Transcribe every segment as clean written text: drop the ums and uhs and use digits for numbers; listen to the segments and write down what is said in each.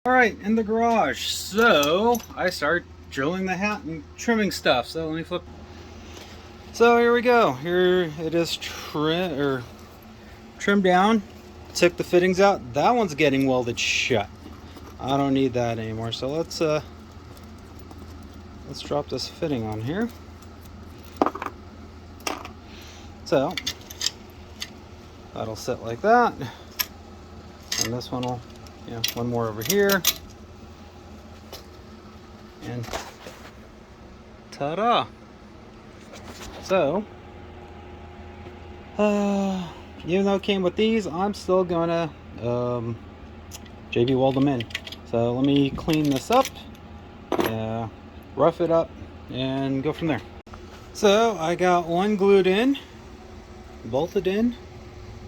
Alright, in the garage. So I start drilling the hat and trimming stuff. So let me flip. So here we go. Here it is trimmed down. Took the fittings out. That one's getting welded shut. I don't need that anymore. So let's drop this fitting on here. So that'll sit like that. And this one will, one more over here. And ta-da! So, even though it came with these, I'm still gonna JB weld them in. So let me clean this up, rough it up, and go from there. So I got one glued in, bolted in,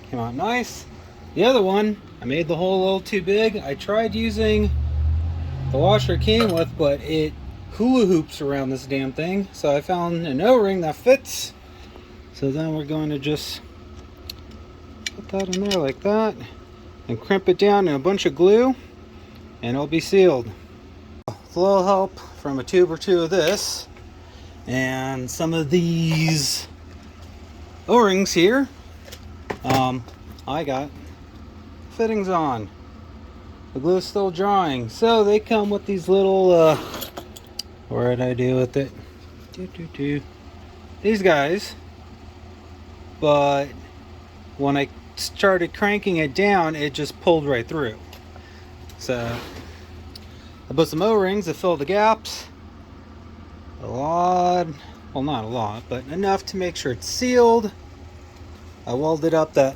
came out nice. The other one, I made the hole a little too big. I tried using the washer it came with, but it hula hoops around this damn thing. So I found an O-ring that fits. So then we're going to just put that in there like that and crimp it down in a bunch of glue and it'll be sealed. With a little help from a tube or two of this and some of these O-rings here, I got fittings on. The glue's still drying, so they come with these little what did I do with it? These guys. But when I started cranking it down, it just pulled right through. So I put some O-rings to fill the gaps. A lot, well, not a lot, but enough to make sure it's sealed. I welded up that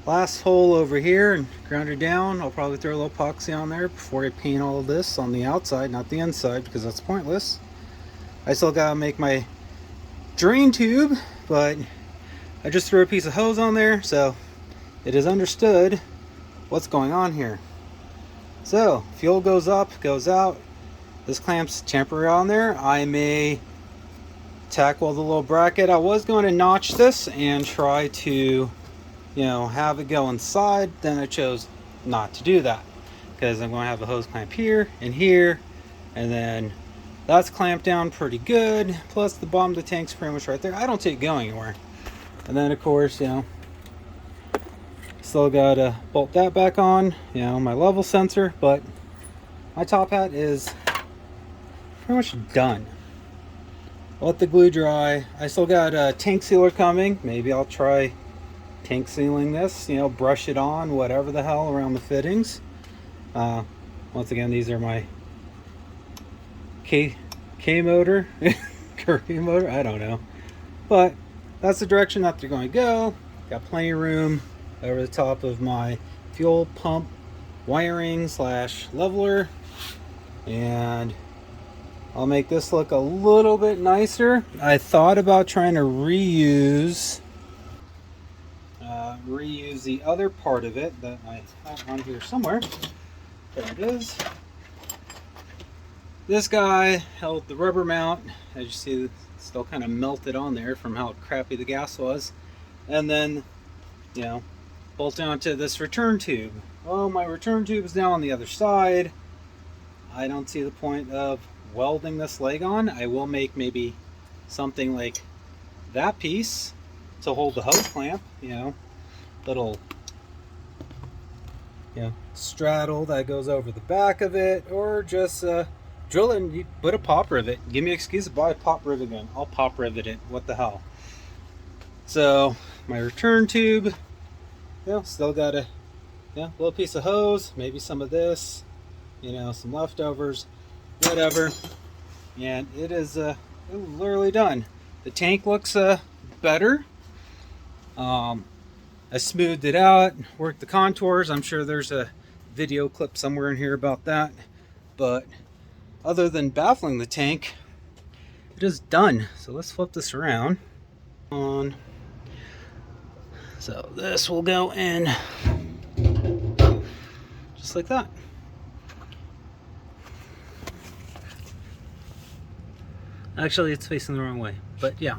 last hole over here and ground it down. I'll probably throw a little epoxy on there before I paint all of this on the outside, not the inside, because that's pointless. I still gotta make my drain tube, but I just threw a piece of hose on there, so it is understood what's going on here. So fuel goes up, goes out. This clamp's temporary on there. I may tack weld the little bracket. I was going to notch this and try to have it go inside. Then I chose not to do that because I'm going to have a hose clamp here and here, and then that's clamped down pretty good. Plus the bottom of the tank's pretty much right there. I don't take it going anywhere. And then of course, still got to bolt that back on, my level sensor, but my top hat is pretty much done. Let the glue dry. I still got a tank sealer coming. Maybe I'll try tank sealing this, brush it on, whatever the hell, around the fittings. Once again, these are my K motor, Curry motor, I don't know. But that's the direction that they're going to go. Got plenty of room over the top of my fuel pump wiring / leveler. And I'll make this look a little bit nicer. I thought about trying to reuse the other part of it that I have on here somewhere. There it is. This guy held the rubber mount. As you see, it's still kind of melted on there from how crappy the gas was. And then, bolt onto this return tube. Well, my return tube is now on the other side. I don't see the point of welding this leg on. I will make maybe something like that piece to hold the hose clamp, little straddle that goes over the back of it, or just drill it and you put a pop rivet. Give me an excuse to buy a pop rivet gun. I'll pop rivet it. What the hell? So my return tube, still got a little piece of hose, maybe some of this, some leftovers, whatever, and it is literally done. The tank looks better. I smoothed it out, worked the contours. I'm sure there's a video clip somewhere in here about that, but other than baffling the tank, it is done. So let's flip this around. So this will go in just like that. Actually, it's facing the wrong way, but yeah.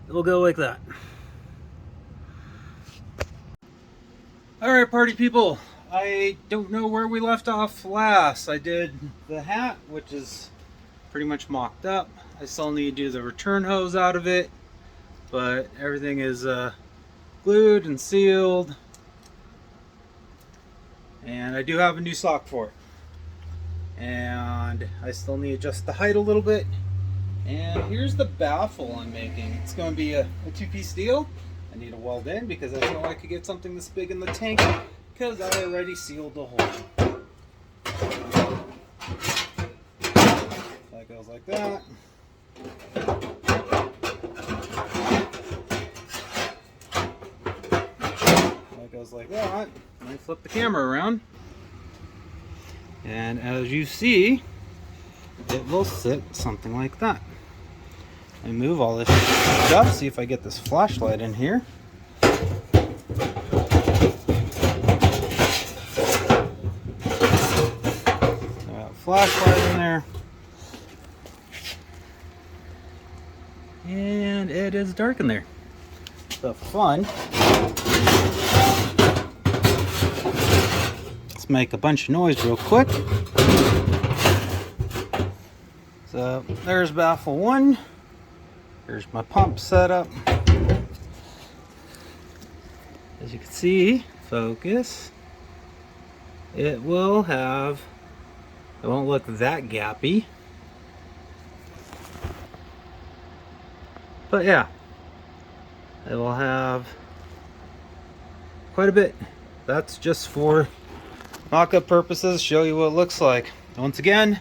It will go like that. Alright, party people, I don't know where we left off last. I did the hat, which is pretty much mocked up. I still need to do the return hose out of it, but everything is glued and sealed. And I do have a new sock for it. And I still need to adjust the height a little bit. And here's the baffle I'm making. It's going to be a two-piece deal. I need to weld in because I know I could get something this big in the tank because I already sealed the hole. That goes like that. That goes like that. And I flip the camera around. And as you see, it will sit something like that. I move all this stuff, see if I get this flashlight in here. Flashlight in there. And it is dark in there. The fun. Let's make a bunch of noise real quick. So there's baffle 1. Here's my pump setup. As you can see, focus. It won't look that gappy. But yeah, it will have quite a bit. That's just for mock-up purposes, show you what it looks like. Once again,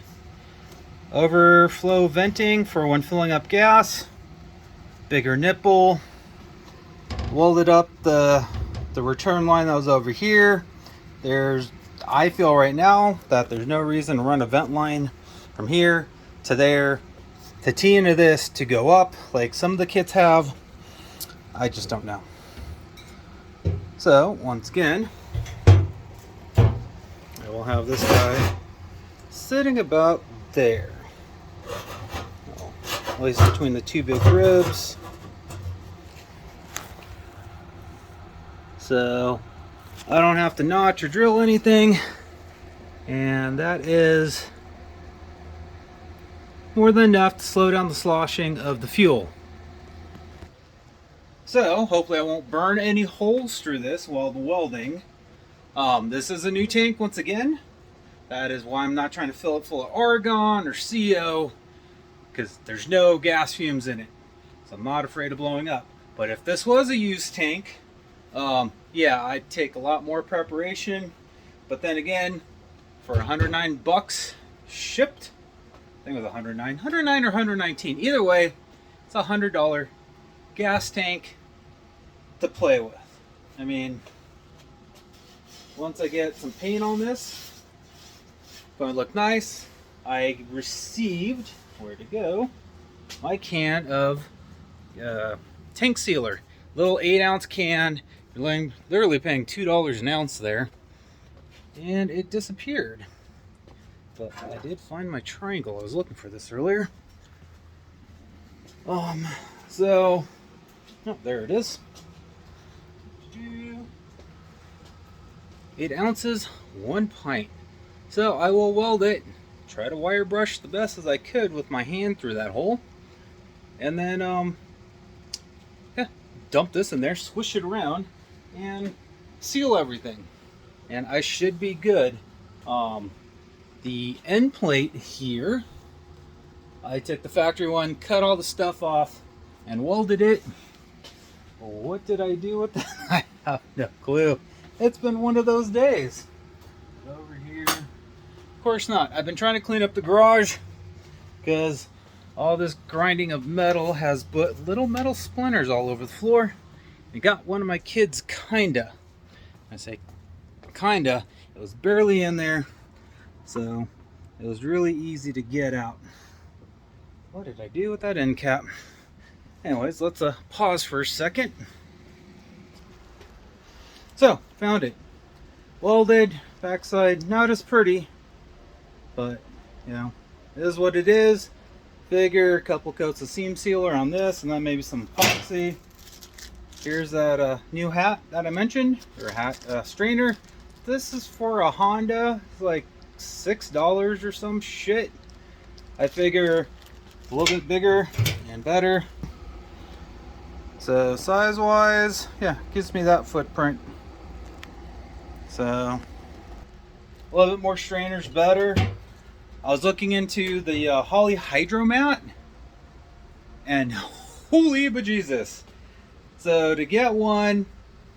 overflow venting for when filling up gas. Bigger nipple. Welded up the return line that was over here. I feel right now that there's no reason to run a vent line from here to there to tee into this to go up like some of the kits have. I just don't know. So once again, I will have this guy sitting about there. Well, at least between the two big ribs. So I don't have to notch or drill anything, and that is more than enough to slow down the sloshing of the fuel. So hopefully I won't burn any holes through this while the welding. This is a new tank once again. That is why I'm not trying to fill it full of argon or CO, because there's no gas fumes in it. So I'm not afraid of blowing up. But if this was a used tank, yeah, I'd take a lot more preparation, but then again, for $109 shipped, I think it was $109 or $119. Either way, it's a $100 gas tank to play with. I mean, once I get some paint on this, it's going to look nice. I received, where to go, my can of tank sealer, little 8-ounce can. You're literally paying $2 an ounce there, and it disappeared. But I did find my triangle. I was looking for this earlier. So, oh, there it is. 8 ounces, 1 pint. So I will weld it, try to wire brush the best as I could with my hand through that hole, and then yeah, dump this in there, swish it around, and seal everything, and I should be good. The end plate here, I took the factory one, cut all the stuff off, and welded it. What did I do with that? I have no clue. It's been one of those days. Over here, of course not. I've been trying to clean up the garage because all this grinding of metal has put little metal splinters all over the floor. It got one of my kids kinda. I say kinda. It was barely in there, so it was really easy to get out. What did I do with that end cap? Anyways, let's pause for a second. So, found it. Welded, backside, not as pretty, but you know, it is what it is. Figure a couple coats of seam sealer on this, and then maybe some epoxy. Here's that new hat that I mentioned, or hat strainer. This is for a Honda. It's like $6 or some shit. I figure a little bit bigger and better. So size wise, yeah, gives me that footprint. So a little bit more strainers better. I was looking into the Holley Hydro Mat, and holy bejesus. So to get one,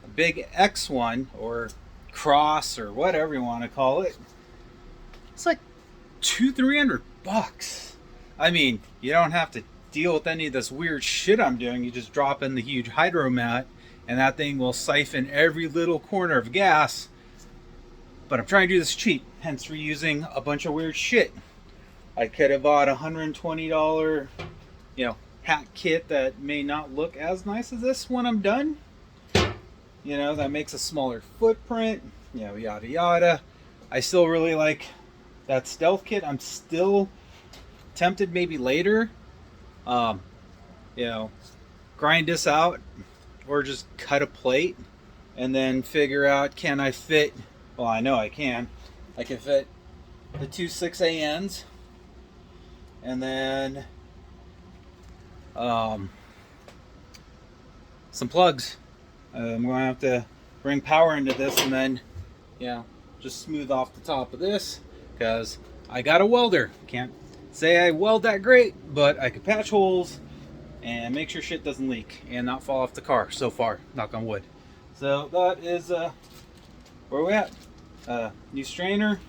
a big X one, or cross, or whatever you want to call it, it's like $200-300. I mean, you don't have to deal with any of this weird shit I'm doing. You just drop in the huge hydro mat, and that thing will siphon every little corner of gas. But I'm trying to do this cheap, hence reusing a bunch of weird shit. I could have bought a $120, hat kit that may not look as nice as this when I'm done. That makes a smaller footprint, yada yada. I still really like that stealth kit. I'm still tempted maybe later, grind this out or just cut a plate and then figure out, can I fit, well, I know I can fit the two 6ANs and then some plugs. I'm going to have to bring power into this and then, just smooth off the top of this, because I got a welder. Can't say I weld that great, but I can patch holes and make sure shit doesn't leak and not fall off the car so far, knock on wood. So that is where we at. New strainer.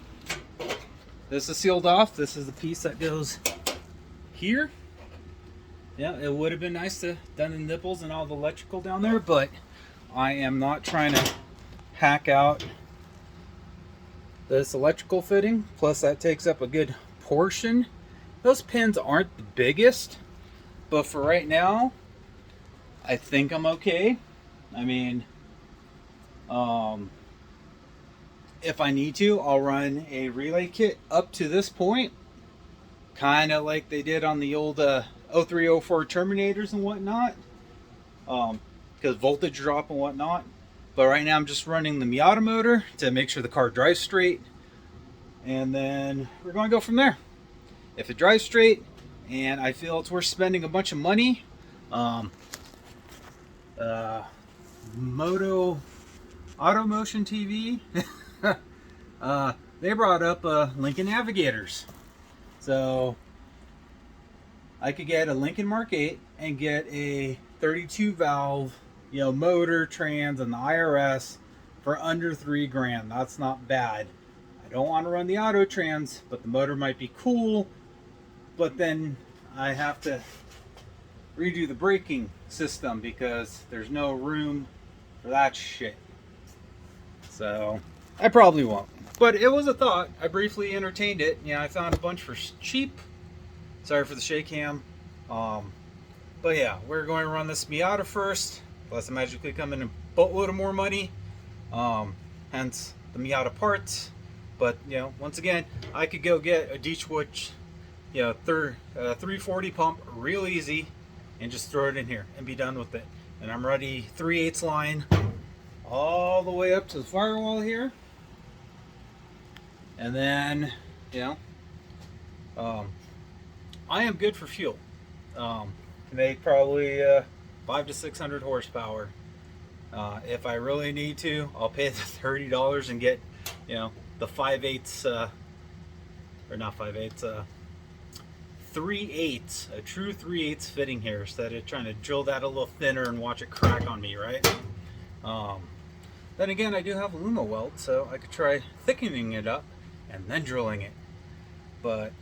This is sealed off. This is the piece that goes here. Yeah, it would have been nice to done the nipples and all the electrical down there, but I am not trying to hack out this electrical fitting. Plus that takes up a good portion. Those pins aren't the biggest, but for right now, I think I'm okay. I mean, if I need to, I'll run a relay kit up to this point, kind of like they did on the old 0304 Terminators and whatnot, because voltage drop and whatnot. But right now I'm just running the Miata motor to make sure the car drives straight, and then we're going to go from there. If it drives straight and I feel it's worth spending a bunch of money, Moto Automotion TV, they brought up Lincoln Navigators. So I could get a Lincoln Mark 8 and get a 32 valve, motor, trans, and the IRS for under $3,000. That's not bad. I don't want to run the auto trans, but the motor might be cool. But then I have to redo the braking system because there's no room for that shit. So I probably won't. But it was a thought. I briefly entertained it. I found a bunch for cheap. Sorry for the shake cam. But yeah, we're going to run this Miata first. Plus it magically come in a boatload of more money. Hence the Miata parts. But once again, I could go get a Ditchwood 340 pump real easy and just throw it in here and be done with it. And I'm ready 3/8 line all the way up to the firewall here. And then, I am good for fuel. Make probably 500 to 600 horsepower. If I really need to, I'll pay the $30 and get, the 5/8, or not 5/8, 3/8, a true 3/8 fitting here, instead of trying to drill that a little thinner and watch it crack on me, right? Then again, I do have a Luma weld, so I could try thickening it up and then drilling it. But,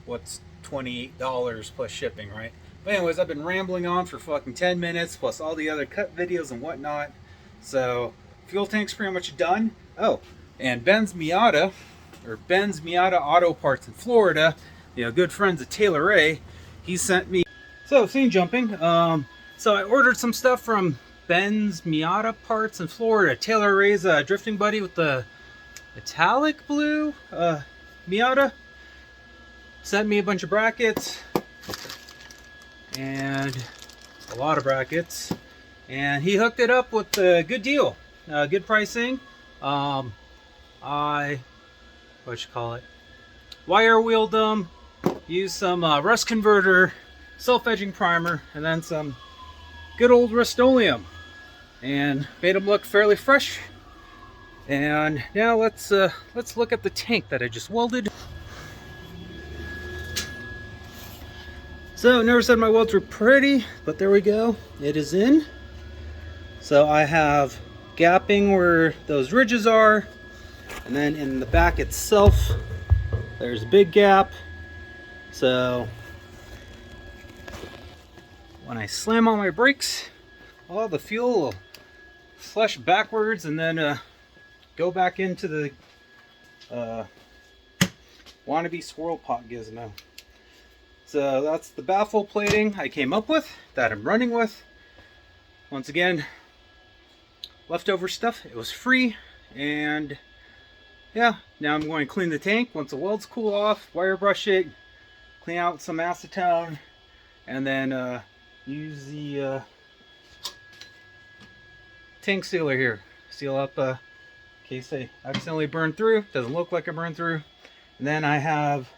what's $28 plus shipping, right? But anyways, I've been rambling on for fucking 10 minutes, plus all the other cut videos and whatnot. So, fuel tank's pretty much done. Oh, and Ben's Miata Auto Parts in Florida, good friends of Taylor Ray, he sent me. So, scene jumping. So I ordered some stuff from Ben's Miata Parts in Florida. Taylor Ray's drifting buddy with the metallic blue Miata. Sent me a bunch of brackets and a lot of brackets. and he hooked it up with a good deal, good pricing. I wire wheeled them, used some rust converter, self-edging primer, and then some good old Rust-Oleum, and made them look fairly fresh. And now let's look at the tank that I just welded. So, never said my welds were pretty, but there we go. It is in. So I have gapping where those ridges are, and then in the back itself, there's a big gap. So when I slam on my brakes, all the fuel will flush backwards and then go back into the wannabe swirl pot gizmo. So that's the baffle plating I came up with, that I'm running with. Once again, leftover stuff. It was free, and yeah, now I'm going to clean the tank once the welds cool off, wire brush it, clean out some acetone, and then use the tank sealer here. Seal up in case I accidentally burn through. Doesn't look like I burned through. And then I have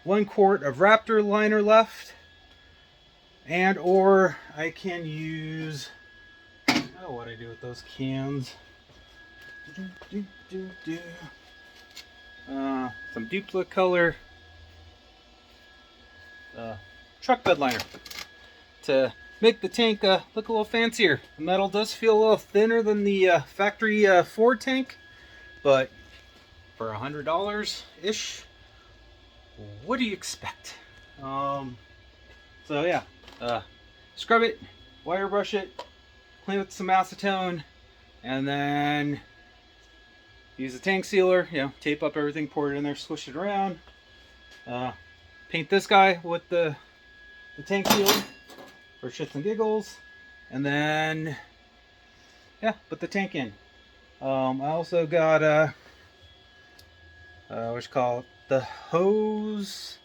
1 quart of Raptor liner left, and or I can use, oh, what I do with those cans, some duplicate color truck bed liner to make the tank look a little fancier. The metal does feel a little thinner than the factory Ford tank, but for $100 ish, what do you expect? So yeah, scrub it, wire brush it, clean it with some acetone, and then use the tank sealer, tape up everything, pour it in there, squish it around, paint this guy with the tank sealer for shits and giggles, and then yeah, put the tank in. I also got the hose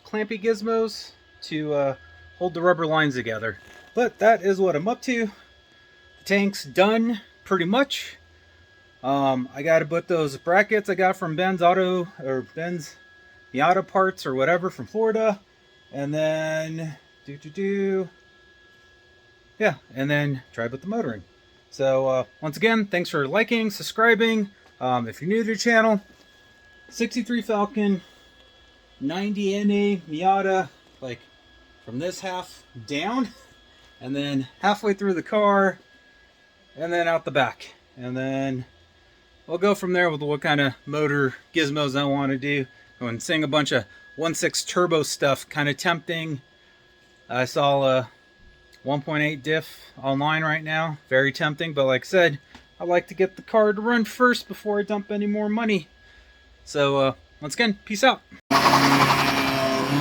clampy gizmos to hold the rubber lines together. But that is what I'm up to. The tank's done pretty much. I got to put those brackets I got from Ben's Miata Parts or whatever from Florida, and then yeah, and then try to put the motor in. So once again, thanks for liking, subscribing. If you're new to the channel, 63 Falcon, 90 NA Miata, like from this half down, and then halfway through the car, and then out the back, and then we'll go from there with what kind of motor gizmos I want to do. I'm seeing a bunch of 1.6 turbo stuff, kind of tempting. I saw a 1.8 diff online right now, very tempting, but like I said, I like to get the car to run first before I dump any more money. So once again, peace out.